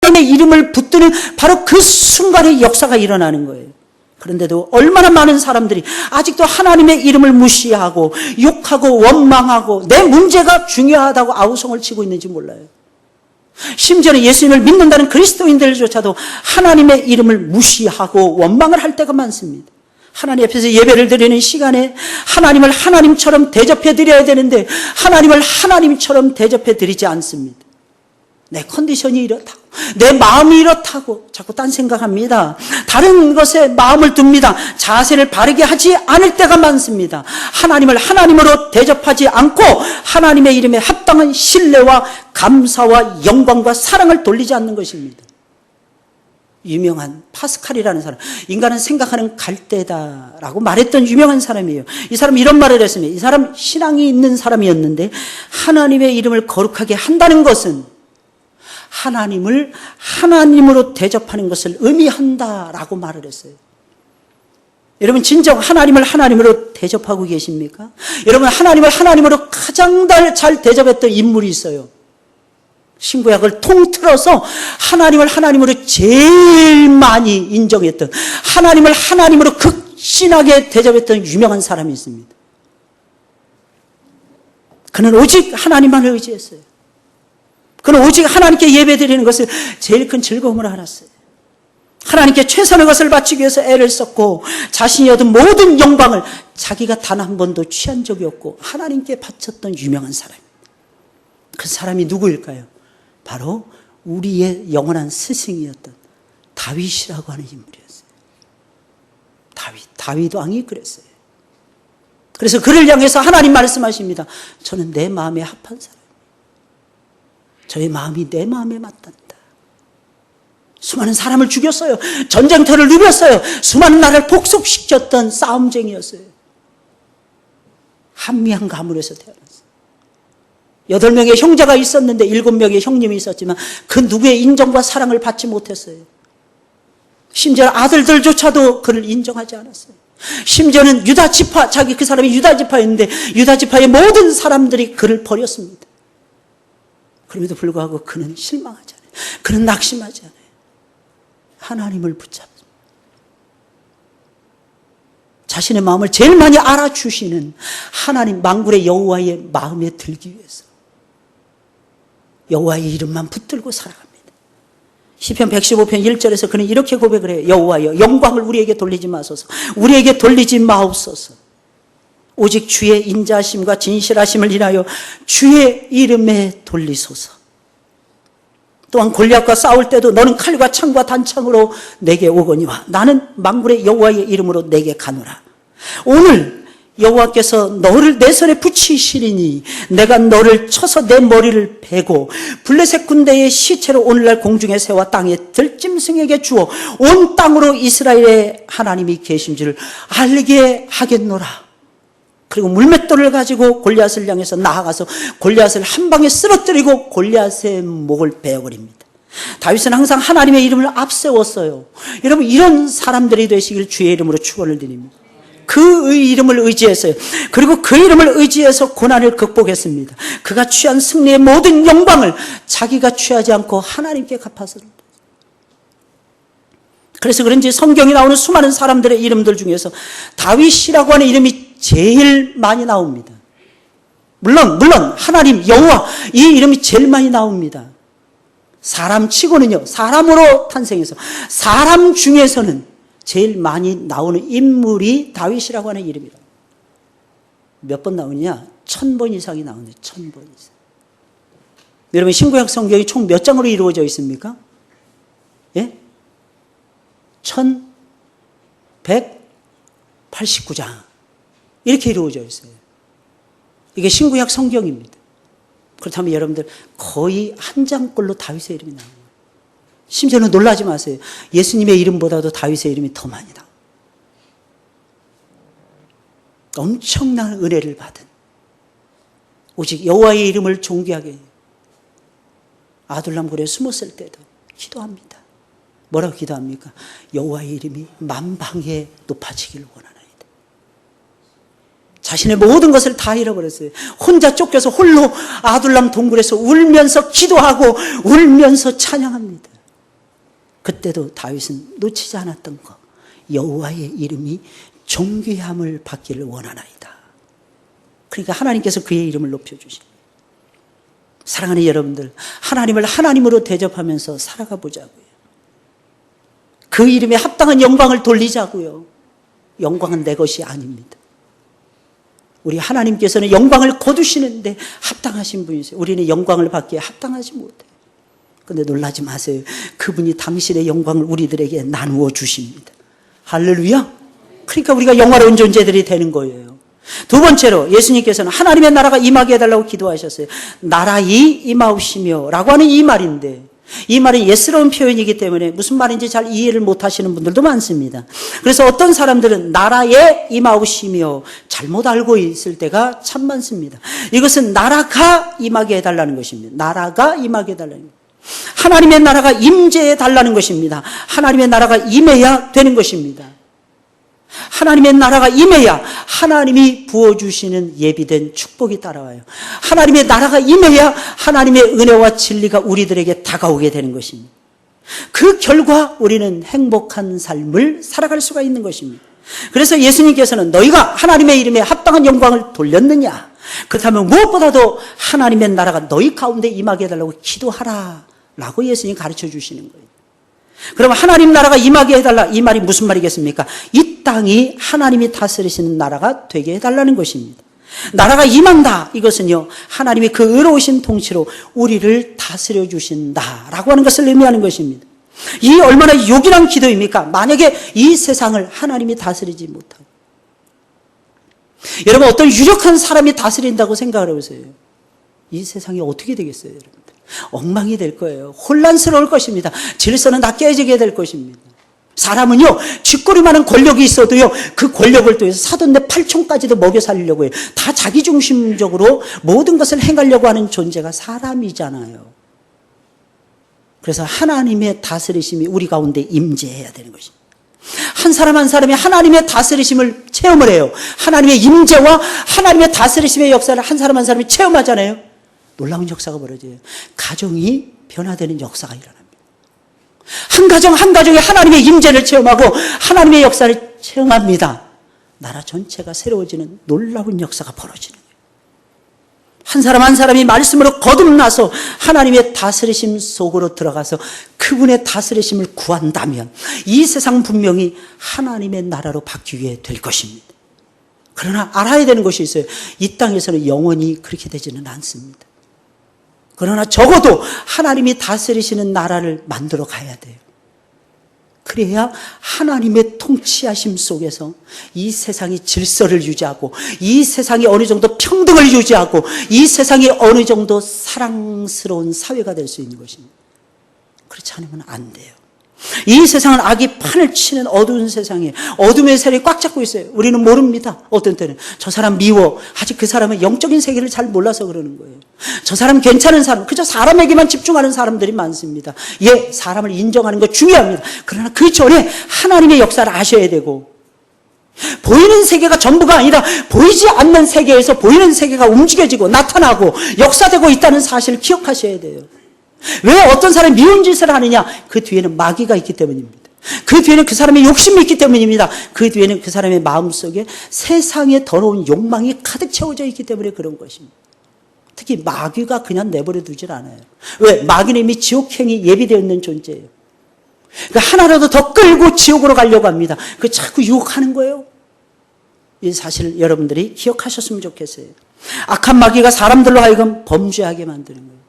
하나님의 이름을 붙드는 바로 그 순간의 역사가 일어나는 거예요. 그런데도 얼마나 많은 사람들이 아직도 하나님의 이름을 무시하고 욕하고 원망하고 내 문제가 중요하다고 아우성을 치고 있는지 몰라요. 심지어는 예수님을 믿는다는 그리스도인들조차도 하나님의 이름을 무시하고 원망을 할 때가 많습니다. 하나님 앞에서 예배를 드리는 시간에 하나님을 하나님처럼 대접해 드려야 되는데 하나님을 하나님처럼 대접해 드리지 않습니다. 내 컨디션이 이렇다고, 내 마음이 이렇다고 자꾸 딴 생각합니다. 다른 것에 마음을 둡니다. 자세를 바르게 하지 않을 때가 많습니다. 하나님을 하나님으로 대접하지 않고 하나님의 이름에 합당한 신뢰와 감사와 영광과 사랑을 돌리지 않는 것입니다. 유명한 파스칼이라는 사람, 인간은 생각하는 갈대다라고 말했던 유명한 사람이에요. 이 사람이 이런 말을 했습니다. 이 사람 신앙이 있는 사람이었는데 하나님의 이름을 거룩하게 한다는 것은 하나님을 하나님으로 대접하는 것을 의미한다라고 말을 했어요. 여러분 진정 하나님을 하나님으로 대접하고 계십니까? 여러분 하나님을 하나님으로 가장 잘 대접했던 인물이 있어요. 신구약을 통틀어서 하나님을 하나님으로 제일 많이 인정했던, 하나님을 하나님으로 극진하게 대접했던 유명한 사람이 있습니다. 그는 오직 하나님만을 의지했어요. 그는 오직 하나님께 예배드리는 것을 제일 큰 즐거움으로 알았어요. 하나님께 최선의 것을 바치기 위해서 애를 썼고 자신이 얻은 모든 영광을 자기가 단 한 번도 취한 적이 없고 하나님께 바쳤던 유명한 사람입니다. 그 사람이 누구일까요? 바로 우리의 영원한 스승이었던 다윗이라고 하는 인물이었어요. 다윗 왕이 그랬어요. 그래서 그를 향해서 하나님 말씀하십니다. 저는 내 마음에 합한 사람, 저의 마음이 내 마음에 맞단다. 수많은 사람을 죽였어요. 전쟁터를 누볐어요. 수많은 나라를 복속시켰던 싸움쟁이였어요. 한미한 가문에서 태어났어요. 8명의 형제가 있었는데 7명의 형님이 있었지만 그 누구의 인정과 사랑을 받지 못했어요. 심지어 아들들조차도 그를 인정하지 않았어요. 심지어는 유다 지파, 그 사람이 유다 지파였는데 유다 지파의 모든 사람들이 그를 버렸습니다. 그럼에도 불구하고 그는 실망하지 않아요. 그는 낙심하지 않아요. 하나님을 붙잡습니다. 자신의 마음을 제일 많이 알아주시는 하나님 만군의 여호와의 마음에 들기 위해서 여호와의 이름만 붙들고 살아갑니다. 시편 115편 1절에서 그는 이렇게 고백을 해요. 여호와여, 영광을 우리에게 돌리지 마소서. 우리에게 돌리지 마옵소서. 오직 주의 인자하심과 진실하심을 인하여 주의 이름에 돌리소서. 또한 골리앗과 싸울 때도 너는 칼과 창과 단창으로 내게 오거니와 나는 만군의 여호와의 이름으로 내게 가노라. 오늘 여호와께서 너를 내 손에 붙이시리니 내가 너를 쳐서 내 머리를 베고 블레셋 군대의 시체로 오늘날 공중에 새와 땅에 들짐승에게 주어 온 땅으로 이스라엘의 하나님이 계신 줄 알게 하겠노라. 그리고 물맷돌을 가지고 골리앗을 향해서 나아가서 골리앗을 한 방에 쓰러뜨리고 골리앗의 목을 베어버립니다. 다윗은 항상 하나님의 이름을 앞세웠어요. 여러분 이런 사람들이 되시길 주의 이름으로 축원을 드립니다. 그 이름을 의지했어요. 그리고 그 이름을 의지해서 고난을 극복했습니다. 그가 취한 승리의 모든 영광을 자기가 취하지 않고 하나님께 갚아서. 그래서 그런지 성경에 나오는 수많은 사람들의 이름들 중에서 다윗이라고 하는 이름이 제일 많이 나옵니다. 물론 하나님 여호와 이 이름이 제일 많이 나옵니다. 사람 치고는요, 사람으로 탄생해서 사람 중에서는 제일 많이 나오는 인물이 다윗이라고 하는 이름이라. 몇 번 나오느냐? 1000번 이상이 나오는데 1000번 이상. 여러분 신구약 성경이 총 몇 장으로 이루어져 있습니까? 예? 1189장 이렇게 이루어져 있어요. 이게 신구약 성경입니다. 그렇다면 여러분들 거의 한 장꼴로 다윗의 이름이 나옵니다. 심지어는 놀라지 마세요. 예수님의 이름보다도 다윗의 이름이 더 많이 나옵니다. 엄청난 은혜를 받은 오직 여호와의 이름을 존귀하게 아둘람 굴에 숨었을 때도 기도합니다. 뭐라고 기도합니까? 여호와의 이름이 만방에 높아지기를 원하나이다. 자신의 모든 것을 다 잃어버렸어요. 혼자 쫓겨서 홀로 아둘람 동굴에서 울면서 기도하고 울면서 찬양합니다. 그때도 다윗은 놓치지 않았던 것. 여호와의 이름이 존귀함을 받기를 원하나이다. 그러니까 하나님께서 그의 이름을 높여주십니다. 사랑하는 여러분들, 하나님을 하나님으로 대접하면서 살아가 보자고요. 그 이름에 합당한 영광을 돌리자고요. 영광은 내 것이 아닙니다. 우리 하나님께서는 영광을 거두시는데 합당하신 분이세요. 우리는 영광을 받기에 합당하지 못해요. 그런데 놀라지 마세요. 그분이 당신의 영광을 우리들에게 나누어 주십니다. 할렐루야. 그러니까 우리가 영화로운 존재들이 되는 거예요. 두 번째로 예수님께서는 하나님의 나라가 임하게 해달라고 기도하셨어요. 나라이 임하옵시며 라고 하는 이 말인데, 이 말은 예스러운 표현이기 때문에 무슨 말인지 잘 이해를 못하시는 분들도 많습니다. 그래서 어떤 사람들은 나라에 임하옵시며 잘못 알고 있을 때가 참 많습니다. 이것은 나라가 임하게 해달라는 것입니다. 나라가 임하게 해달라는 것입니다. 하나님의 나라가 임재해 달라는 것입니다. 하나님의 나라가 임해야 되는 것입니다. 하나님의 나라가 임해야 하나님이 부어주시는 예비된 축복이 따라와요. 하나님의 나라가 임해야 하나님의 은혜와 진리가 우리들에게 다가오게 되는 것입니다. 그 결과 우리는 행복한 삶을 살아갈 수가 있는 것입니다. 그래서 예수님께서는 너희가 하나님의 이름에 합당한 영광을 돌렸느냐? 그렇다면 무엇보다도 하나님의 나라가 너희 가운데 임하게 해달라고 기도하라 라고 예수님이 가르쳐 주시는 거예요. 그럼 하나님 나라가 임하게 해달라, 이 말이 무슨 말이겠습니까? 이 땅이 하나님이 다스리시는 나라가 되게 해달라는 것입니다. 나라가 임한다, 이것은요 하나님이 그 의로우신 통치로 우리를 다스려 주신다라고 하는 것을 의미하는 것입니다. 이 얼마나 요긴한 기도입니까? 만약에 이 세상을 하나님이 다스리지 못하고, 여러분 어떤 유력한 사람이 다스린다고 생각을 해보세요. 이 세상이 어떻게 되겠어요, 여러분들? 엉망이 될 거예요. 혼란스러울 것입니다. 질서는 다 깨지게 될 것입니다. 사람은요, 쥐꼬리만한 권력이 있어도요, 그 권력을 통해서 사돈네 팔촌까지도 먹여 살리려고 해요. 다 자기중심적으로 모든 것을 행하려고 하는 존재가 사람이잖아요. 그래서 하나님의 다스리심이 우리 가운데 임재해야 되는 것입니다. 한 사람 한 사람이 하나님의 다스리심을 체험을 해요. 하나님의 임재와 하나님의 다스리심의 역사를 한 사람 한 사람이 체험하잖아요. 놀라운 역사가 벌어져요. 가정이 변화되는 역사가 일어납니다. 한 가정 한 가정이 하나님의 임재를 체험하고 하나님의 역사를 체험합니다. 나라 전체가 새로워지는 놀라운 역사가 벌어지는 거예요. 한 사람 한 사람이 말씀으로 거듭나서 하나님의 다스리심 속으로 들어가서 그분의 다스리심을 구한다면 이 세상 분명히 하나님의 나라로 바뀌게 될 것입니다. 그러나 알아야 되는 것이 있어요. 이 땅에서는 영원히 그렇게 되지는 않습니다. 그러나 적어도 하나님이 다스리시는 나라를 만들어 가야 돼요. 그래야 하나님의 통치하심 속에서 이 세상이 질서를 유지하고, 이 세상이 어느 정도 평등을 유지하고, 이 세상이 어느 정도 사랑스러운 사회가 될 수 있는 것입니다. 그렇지 않으면 안 돼요. 이 세상은 악이 판을 치는 어두운 세상에 어둠의 세력이 꽉 잡고 있어요. 우리는 모릅니다. 어떤 때는 저 사람 미워. 아직 그 사람은 영적인 세계를 잘 몰라서 그러는 거예요. 저 사람 괜찮은 사람, 그저 사람에게만 집중하는 사람들이 많습니다. 예, 사람을 인정하는 거 중요합니다. 그러나 그 전에 하나님의 역사를 아셔야 되고, 보이는 세계가 전부가 아니라 보이지 않는 세계에서 보이는 세계가 움직여지고 나타나고 역사되고 있다는 사실을 기억하셔야 돼요. 왜 어떤 사람이 미운 짓을 하느냐? 그 뒤에는 마귀가 있기 때문입니다. 그 뒤에는 그 사람의 욕심이 있기 때문입니다. 그 뒤에는 그 사람의 마음속에 세상의 더러운 욕망이 가득 채워져 있기 때문에 그런 것입니다. 특히 마귀가 그냥 내버려 두질 않아요. 왜? 마귀는 이미 지옥행이 예비되어 있는 존재예요. 그러니까 하나라도 더 끌고 지옥으로 가려고 합니다. 그 자꾸 유혹하는 거예요. 이 사실 여러분들이 기억하셨으면 좋겠어요. 악한 마귀가 사람들로 하여금 범죄하게 만드는 거예요.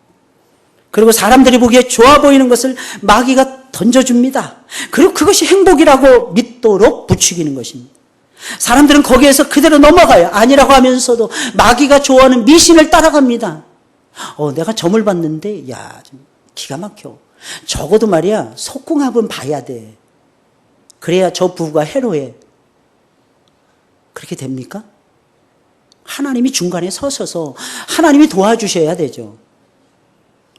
그리고 사람들이 보기에 좋아 보이는 것을 마귀가 던져줍니다. 그리고 그것이 행복이라고 믿도록 부추기는 것입니다. 사람들은 거기에서 그대로 넘어가요. 아니라고 하면서도 마귀가 좋아하는 미신을 따라갑니다. 내가 점을 봤는데 야, 좀 기가 막혀. 적어도 말이야, 속궁합은 봐야 돼. 그래야 저 부부가 해로해. 그렇게 됩니까? 하나님이 중간에 서셔서 하나님이 도와주셔야 되죠.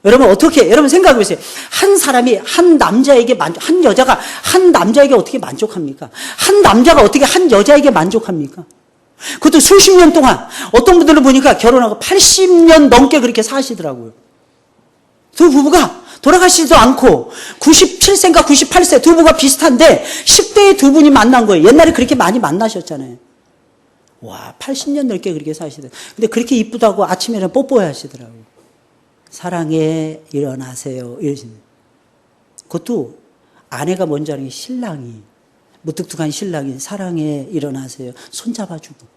여러분 여러분 생각해 보세요. 한 사람이 한 남자에게 한 여자가 한 남자에게 어떻게 만족합니까? 한 남자가 어떻게 한 여자에게 만족합니까? 그것도 수십 년 동안. 어떤 분들은 보니까 결혼하고 80년 넘게 그렇게 사시더라고요. 두 부부가 돌아가시지도 않고 97세인가 98세 두 분가 비슷한데 10대의 두 분이 만난 거예요. 옛날에 그렇게 많이 만나셨잖아요. 와, 80년 넘게 그렇게 사시더라고요. 근데 그렇게 이쁘다고 아침에는 뽀뽀해 하시더라고요. 사랑에 일어나세요. 이러시는. 그것도 아내가 먼저 하는 게 신랑이, 무뚝뚝한 신랑이 사랑에 일어나세요. 손잡아주고.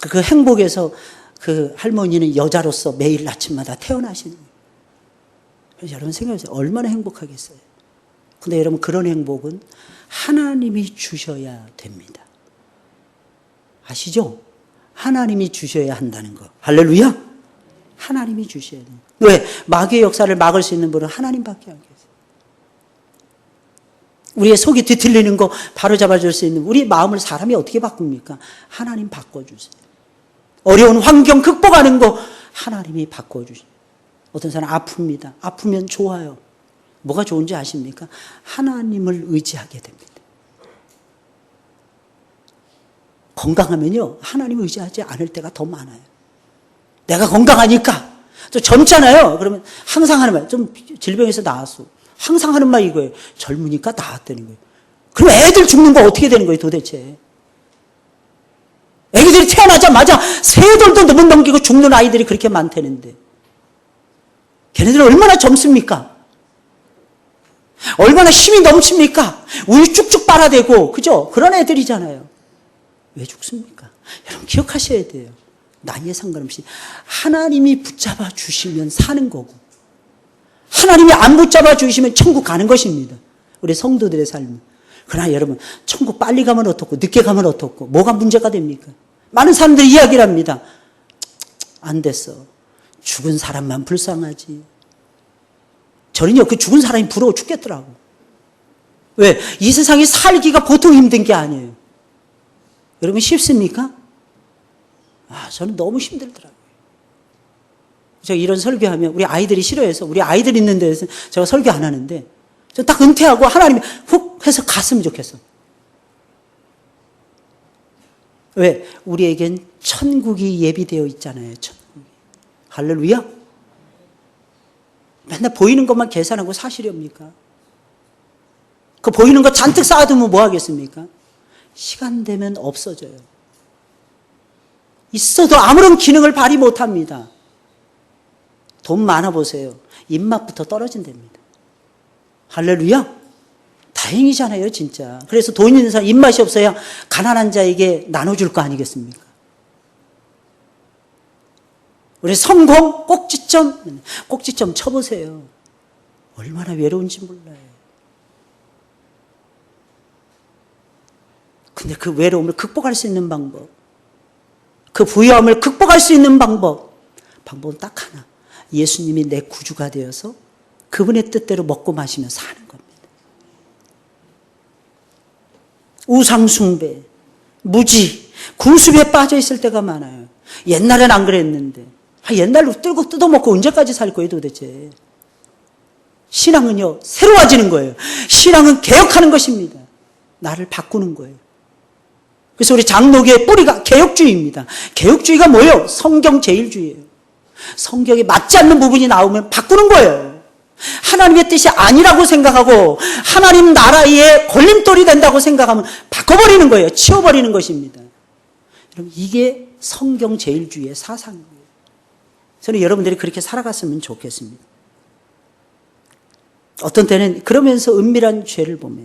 그 행복에서 그 할머니는 여자로서 매일 아침마다 태어나시는 거예요. 그래서 여러분 생각해보세요. 얼마나 행복하겠어요. 근데 여러분 그런 행복은 하나님이 주셔야 됩니다. 아시죠? 하나님이 주셔야 한다는 거. 할렐루야? 하나님이 주셔야 돼요. 왜? 마귀의 역사를 막을 수 있는 분은 하나님밖에 안 계세요. 우리의 속이 뒤틀리는 거 바로 잡아줄 수 있는, 우리 마음을 사람이 어떻게 바꿉니까? 하나님 바꿔주세요. 어려운 환경 극복하는 거 하나님이 바꿔주세요. 어떤 사람 아픕니다. 아프면 좋아요. 뭐가 좋은지 아십니까? 하나님을 의지하게 됩니다. 건강하면요, 하나님을 의지하지 않을 때가 더 많아요. 내가 건강하니까. 또 젊잖아요. 그러면 항상 하는 말, 좀 질병에서 나았어. 항상 하는 말 이거예요. 젊으니까 나았다는 거예요. 그럼 애들 죽는 거 어떻게 되는 거예요, 도대체? 애기들이 태어나자마자 세 돌도 못 넘기고 죽는 아이들이 그렇게 많다는데. 걔네들은 얼마나 젊습니까? 얼마나 힘이 넘칩니까? 우유 쭉쭉 빨아대고, 그죠? 그런 애들이잖아요. 왜 죽습니까? 여러분 기억하셔야 돼요. 나이에 상관없이 하나님이 붙잡아 주시면 사는 거고, 하나님이 안 붙잡아 주시면 천국 가는 것입니다. 우리 성도들의 삶은. 그러나 여러분, 천국 빨리 가면 어떻고 늦게 가면 어떻고 뭐가 문제가 됩니까? 많은 사람들이 이야기를 합니다. 안 됐어. 죽은 사람만 불쌍하지. 저는요, 그 죽은 사람이 부러워 죽겠더라고. 왜? 이 세상에 살기가 보통 힘든 게 아니에요. 여러분 쉽습니까? 저는 너무 힘들더라고요. 제가 이런 설교하면 우리 아이들이 싫어해서, 우리 아이들 있는 데서 제가 설교 안 하는데, 저 딱 은퇴하고 하나님이 훅 해서 갔으면 좋겠어. 왜? 우리에겐 천국이 예비되어 있잖아요. 천국이. 할렐루야? 맨날 보이는 것만 계산하고 사시렵니까? 그 보이는 거 잔뜩 쌓아두면 뭐 하겠습니까? 시간 되면 없어져요. 있어도 아무런 기능을 발휘 못합니다. 돈 많아 보세요. 입맛부터 떨어진답니다. 할렐루야? 다행이잖아요, 진짜. 그래서 돈 있는 사람 입맛이 없어야 가난한 자에게 나눠줄 거 아니겠습니까? 우리 성공 꼭지점 쳐보세요. 얼마나 외로운지 몰라요. 근데 그 외로움을 극복할 수 있는 방법, 그 부유함을 극복할 수 있는 방법은 딱 하나. 예수님이 내 구주가 되어서 그분의 뜻대로 먹고 마시며 사는 겁니다. 우상숭배, 무지, 구습에 빠져 있을 때가 많아요. 옛날엔 안 그랬는데. 옛날로 뜯어먹고 언제까지 살 거예요, 도대체? 신앙은요, 새로워지는 거예요. 신앙은 개혁하는 것입니다. 나를 바꾸는 거예요. 그래서 우리 장로교의 뿌리가 개혁주의입니다. 개혁주의가 뭐예요? 성경 제일주의예요. 성경에 맞지 않는 부분이 나오면 바꾸는 거예요. 하나님의 뜻이 아니라고 생각하고 하나님 나라의 걸림돌이 된다고 생각하면 바꿔버리는 거예요. 치워버리는 것입니다. 여러분, 이게 성경 제일주의의 사상이에요. 저는 여러분들이 그렇게 살아갔으면 좋겠습니다. 어떤 때는 그러면서 은밀한 죄를 보며,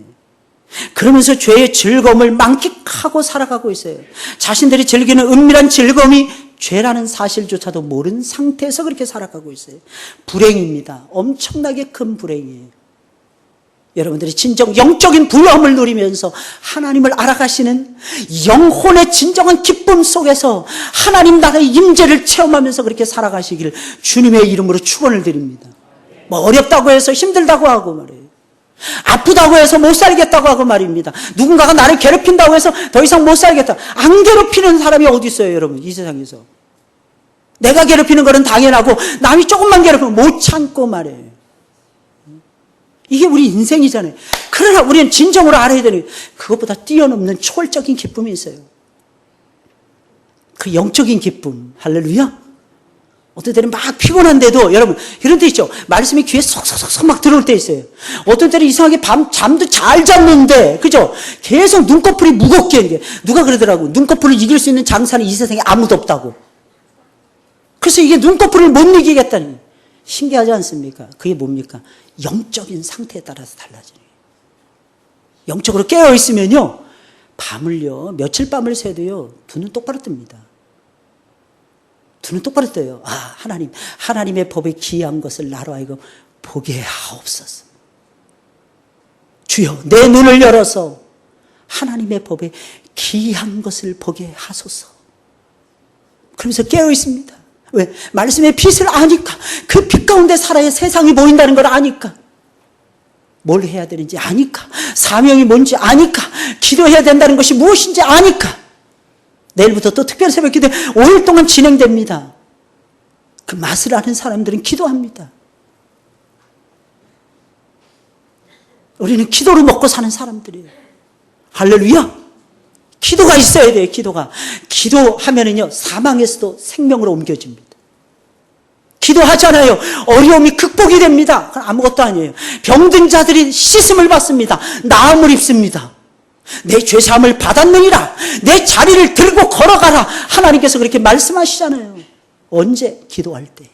그러면서 죄의 즐거움을 만끽하고 살아가고 있어요. 자신들이 즐기는 은밀한 즐거움이 죄라는 사실조차도 모르는 상태에서 그렇게 살아가고 있어요. 불행입니다. 엄청나게 큰 불행이에요. 여러분들이 진정 영적인 부유함을 누리면서 하나님을 알아가시는 영혼의 진정한 기쁨 속에서 하나님 나라의 임재를 체험하면서 그렇게 살아가시기를 주님의 이름으로 축원을 드립니다. 뭐 어렵다고 해서 힘들다고 하고 말이에요. 아프다고 해서 못 살겠다고 하고 말입니다. 누군가가 나를 괴롭힌다고 해서 더 이상 못 살겠다. 안 괴롭히는 사람이 어디 있어요, 여러분? 이 세상에서. 내가 괴롭히는 거는 당연하고 남이 조금만 괴롭히면 못 참고 말이에요. 이게 우리 인생이잖아요. 그러나 우리는 진정으로 알아야 되는, 그것보다 뛰어넘는 초월적인 기쁨이 있어요. 그 영적인 기쁨. 할렐루야. 어떤 때는 막 피곤한데도 여러분 이런 때 있죠. 말씀이 귀에 속속속속 막 들어올 때 있어요. 어떤 때는 이상하게 잠도 잘 잤는데 그죠? 계속 눈꺼풀이 무겁게 이게 누가 그러더라고. 눈꺼풀을 이길 수 있는 장사는 이 세상에 아무도 없다고. 그래서 이게 눈꺼풀을 못 이기겠다니. 신기하지 않습니까? 그게 뭡니까? 영적인 상태에 따라서 달라지는 거예요. 영적으로 깨어 있으면요. 밤을요. 며칠 밤을 새도요. 두 눈 똑바로 뜹니다. 두 눈 똑바로 떠요. 아, 하나님의 법에 기이한 것을 나로 하여금 보게 하옵소서. 주여, 내 눈을 열어서 하나님의 법에 기이한 것을 보게 하소서. 그러면서 깨어 있습니다. 왜? 말씀의 빛을 아니까. 그 빛 가운데 살아야 세상이 보인다는 걸 아니까. 뭘 해야 되는지 아니까. 사명이 뭔지 아니까. 기도해야 된다는 것이 무엇인지 아니까. 내일부터 또 특별 새벽 기도 5일 동안 진행됩니다. 그 맛을 아는 사람들은 기도합니다. 우리는 기도로 먹고 사는 사람들이에요. 할렐루야! 기도가 있어야 돼요, 기도가. 기도하면은요, 사망에서도 생명으로 옮겨집니다. 기도하잖아요. 어려움이 극복이 됩니다. 그건 아무것도 아니에요. 병든 자들이 씻음을 받습니다. 나음을 입습니다. 내 죄사함을 받았느니라. 내 자리를 들고 걸어가라. 하나님께서 그렇게 말씀하시잖아요. 언제? 기도할 때.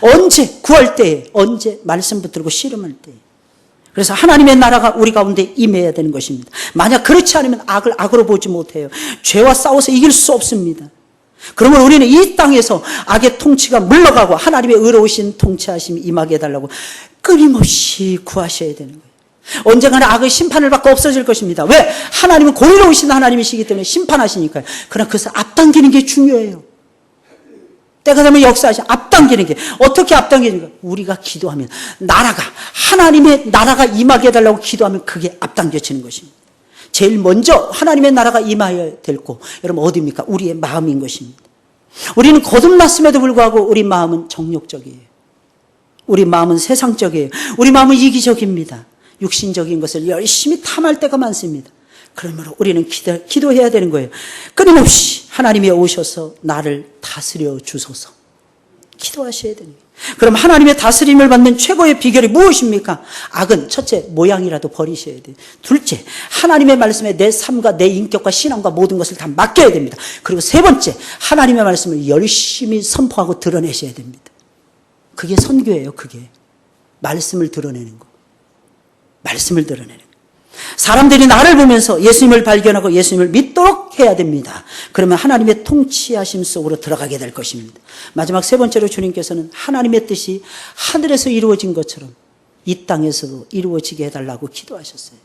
언제? 구할 때. 언제? 말씀 붙들고 씨름할 때. 그래서 하나님의 나라가 우리 가운데 임해야 되는 것입니다. 만약 그렇지 않으면 악을 악으로 보지 못해요. 죄와 싸워서 이길 수 없습니다. 그러면 우리는 이 땅에서 악의 통치가 물러가고 하나님의 의로우신 통치하심이 임하게 해달라고 끊임없이 구하셔야 되는 거예요. 언젠가는 악의 심판을 받고 없어질 것입니다. 왜? 하나님은 공의로우신 하나님이시기 때문에 심판하시니까요. 그러나 그것을 앞당기는 게 중요해요. 때가 되면 역사하시 앞당기는 게 어떻게 앞당기는가? 우리가 기도하면 나라가 하나님의 나라가 임하게 해달라고 기도하면 그게 앞당겨지는 것입니다. 제일 먼저 하나님의 나라가 임하여야 될 곳 여러분 어디입니까? 우리의 마음인 것입니다. 우리는 거듭났음에도 불구하고 우리 마음은 정욕적이에요. 우리 마음은 세상적이에요. 우리 마음은 이기적입니다. 육신적인 것을 열심히 탐할 때가 많습니다. 그러므로 우리는 기도해야 되는 거예요. 끊임없이 하나님이 오셔서 나를 다스려 주소서. 기도하셔야 되는 거예요. 그럼 하나님의 다스림을 받는 최고의 비결이 무엇입니까? 악은 첫째, 모양이라도 버리셔야 돼요. 둘째, 하나님의 말씀에 내 삶과 내 인격과 신앙과 모든 것을 다 맡겨야 됩니다. 그리고 세 번째, 하나님의 말씀을 열심히 선포하고 드러내셔야 됩니다. 그게 선교예요, 그게. 말씀을 드러내는 거. 말씀을 드러내는 거. 사람들이 나를 보면서 예수님을 발견하고 예수님을 믿도록 해야 됩니다. 그러면 하나님의 통치하심 속으로 들어가게 될 것입니다. 마지막 세 번째로 주님께서는 하나님의 뜻이 하늘에서 이루어진 것처럼 이 땅에서도 이루어지게 해달라고 기도하셨어요.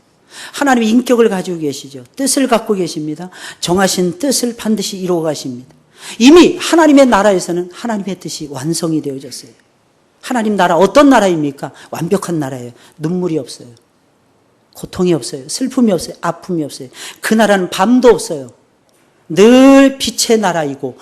하나님의 인격을 가지고 계시죠. 뜻을 갖고 계십니다. 정하신 뜻을 반드시 이루어 가십니다. 이미 하나님의 나라에서는 하나님의 뜻이 완성이 되어졌어요. 하나님 나라 어떤 나라입니까? 완벽한 나라예요. 눈물이 없어요. 고통이 없어요. 슬픔이 없어요. 아픔이 없어요. 그 나라는 밤도 없어요. 늘 빛의 나라이고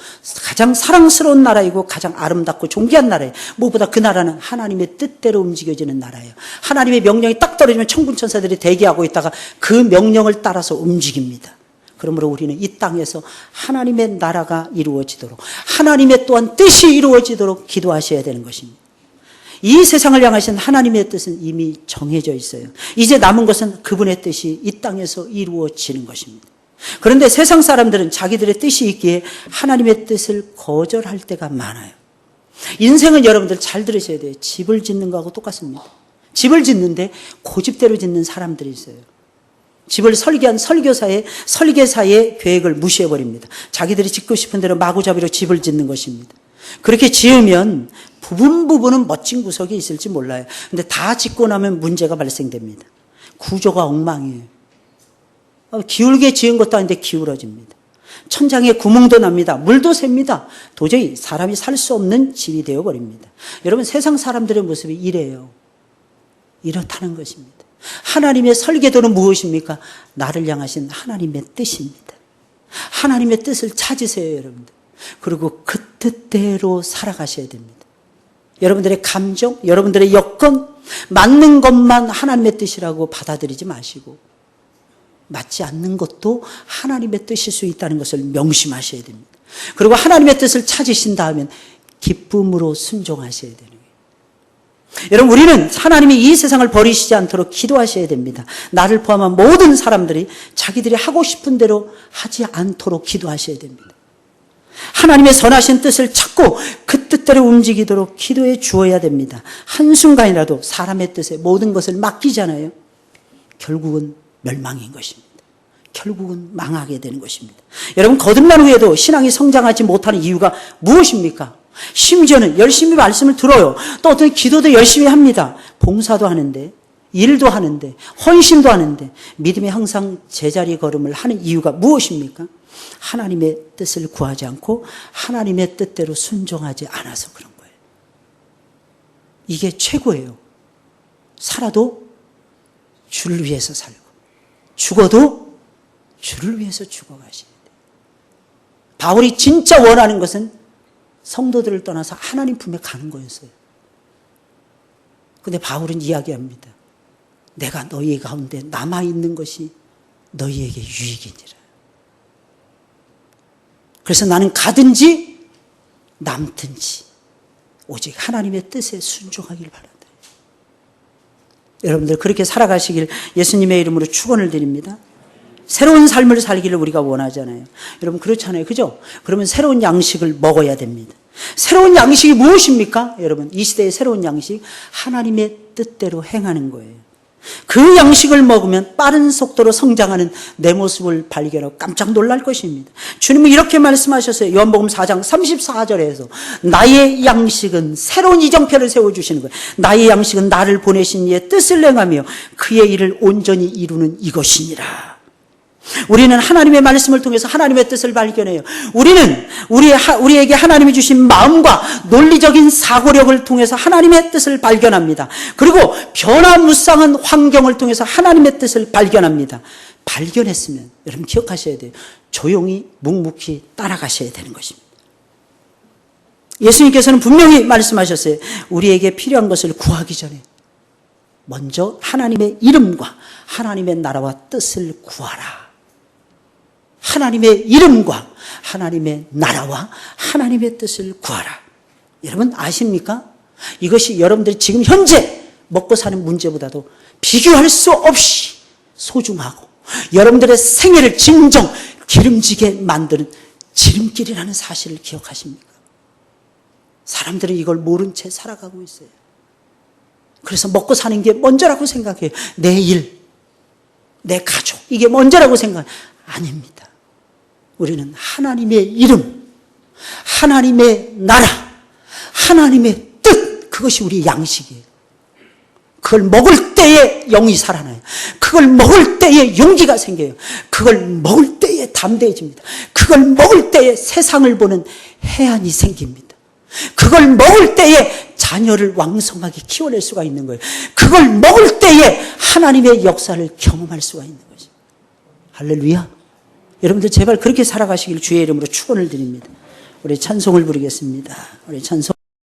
가장 사랑스러운 나라이고 가장 아름답고 존귀한 나라예요. 무엇보다 그 나라는 하나님의 뜻대로 움직여지는 나라예요. 하나님의 명령이 딱 떨어지면 천군 천사들이 대기하고 있다가 그 명령을 따라서 움직입니다. 그러므로 우리는 이 땅에서 하나님의 나라가 이루어지도록 하나님의 또한 뜻이 이루어지도록 기도하셔야 되는 것입니다. 이 세상을 향하신 하나님의 뜻은 이미 정해져 있어요. 이제 남은 것은 그분의 뜻이 이 땅에서 이루어지는 것입니다. 그런데 세상 사람들은 자기들의 뜻이 있기에 하나님의 뜻을 거절할 때가 많아요. 인생은 여러분들 잘 들으셔야 돼요. 집을 짓는 거하고 똑같습니다. 집을 짓는데 고집대로 짓는 사람들이 있어요. 집을 설계한 설계사의 계획을 무시해버립니다. 자기들이 짓고 싶은 대로 마구잡이로 집을 짓는 것입니다. 그렇게 지으면 부분은 멋진 구석이 있을지 몰라요. 근데 다 짓고 나면 문제가 발생됩니다. 구조가 엉망이에요. 기울게 지은 것도 아닌데 기울어집니다. 천장에 구멍도 납니다. 물도 샙니다. 도저히 사람이 살 수 없는 집이 되어버립니다. 여러분 세상 사람들의 모습이 이래요. 이렇다는 것입니다. 하나님의 설계도는 무엇입니까? 나를 향하신 하나님의 뜻입니다. 하나님의 뜻을 찾으세요, 여러분들. 그리고 그 뜻대로 살아가셔야 됩니다. 여러분들의 감정, 여러분들의 여건, 맞는 것만 하나님의 뜻이라고 받아들이지 마시고 맞지 않는 것도 하나님의 뜻일 수 있다는 것을 명심하셔야 됩니다. 그리고 하나님의 뜻을 찾으신다 하면 기쁨으로 순종하셔야 되는 거예요. 여러분, 우리는 하나님이 이 세상을 버리시지 않도록 기도하셔야 됩니다. 나를 포함한 모든 사람들이 자기들이 하고 싶은 대로 하지 않도록 기도하셔야 됩니다. 하나님의 선하신 뜻을 찾고 그 뜻대로 움직이도록 기도해 주어야 됩니다. 한순간이라도 사람의 뜻에 모든 것을 맡기잖아요. 결국은 멸망인 것입니다. 결국은 망하게 되는 것입니다. 여러분, 거듭난 후에도 신앙이 성장하지 못하는 이유가 무엇입니까? 심지어는 열심히 말씀을 들어요. 또 어떤 기도도 열심히 합니다. 봉사도 하는데, 일도 하는데, 헌신도 하는데, 믿음이 항상 제자리 걸음을 하는 이유가 무엇입니까? 하나님의 뜻을 구하지 않고 하나님의 뜻대로 순종하지 않아서 그런 거예요. 이게 최고예요. 살아도 주를 위해서 살고, 죽어도 주를 위해서 죽어가셔야 돼요. 바울이 진짜 원하는 것은 성도들을 떠나서 하나님 품에 가는 거였어요. 근데 바울은 이야기합니다. 내가 너희 가운데 남아있는 것이 너희에게 유익이니라. 그래서 나는 가든지 남든지 오직 하나님의 뜻에 순종하길 바란다. 여러분들 그렇게 살아가시길 예수님의 이름으로 축원을 드립니다. 새로운 삶을 살기를 우리가 원하잖아요. 여러분 그렇잖아요. 그죠? 그러면 새로운 양식을 먹어야 됩니다. 새로운 양식이 무엇입니까? 여러분 이 시대의 새로운 양식, 하나님의 뜻대로 행하는 거예요. 그 양식을 먹으면 빠른 속도로 성장하는 내 모습을 발견하고 깜짝 놀랄 것입니다. 주님은 이렇게 말씀하셨어요. 요한복음 4장 34절에서 나의 양식은, 새로운 이정표를 세워주시는 거예요. 나의 양식은 나를 보내신 이의 뜻을 행하며 그의 일을 온전히 이루는 이것이니라. 우리는 하나님의 말씀을 통해서 하나님의 뜻을 발견해요. 우리는 우리에게 하나님이 주신 마음과 논리적인 사고력을 통해서 하나님의 뜻을 발견합니다. 그리고 변화무쌍한 환경을 통해서 하나님의 뜻을 발견합니다. 발견했으면 여러분 기억하셔야 돼요. 조용히 묵묵히 따라가셔야 되는 것입니다. 예수님께서는 분명히 말씀하셨어요. 우리에게 필요한 것을 구하기 전에 먼저 하나님의 이름과 하나님의 나라와 뜻을 구하라. 하나님의 이름과 하나님의 나라와 하나님의 뜻을 구하라. 여러분 아십니까? 이것이 여러분들이 지금 현재 먹고 사는 문제보다도 비교할 수 없이 소중하고 여러분들의 생애를 진정 기름지게 만드는 지름길이라는 사실을 기억하십니까? 사람들은 이걸 모른 채 살아가고 있어요. 그래서 먹고 사는 게 먼저라고 생각해요. 내 일, 내 가족, 이게 먼저라고 생각해요. 아닙니다. 우리는 하나님의 이름, 하나님의 나라, 하나님의 뜻, 그것이 우리의 양식이에요. 그걸 먹을 때에 영이 살아나요. 그걸 먹을 때에 용기가 생겨요. 그걸 먹을 때에 담대해집니다. 그걸 먹을 때에 세상을 보는 해안이 생깁니다. 그걸 먹을 때에 자녀를 왕성하게 키워낼 수가 있는 거예요. 그걸 먹을 때에 하나님의 역사를 경험할 수가 있는 거죠. 할렐루야. 여러분들 제발 그렇게 살아가시길 주의 이름으로 축원을 드립니다. 우리 찬송을 부르겠습니다. 우리 찬송.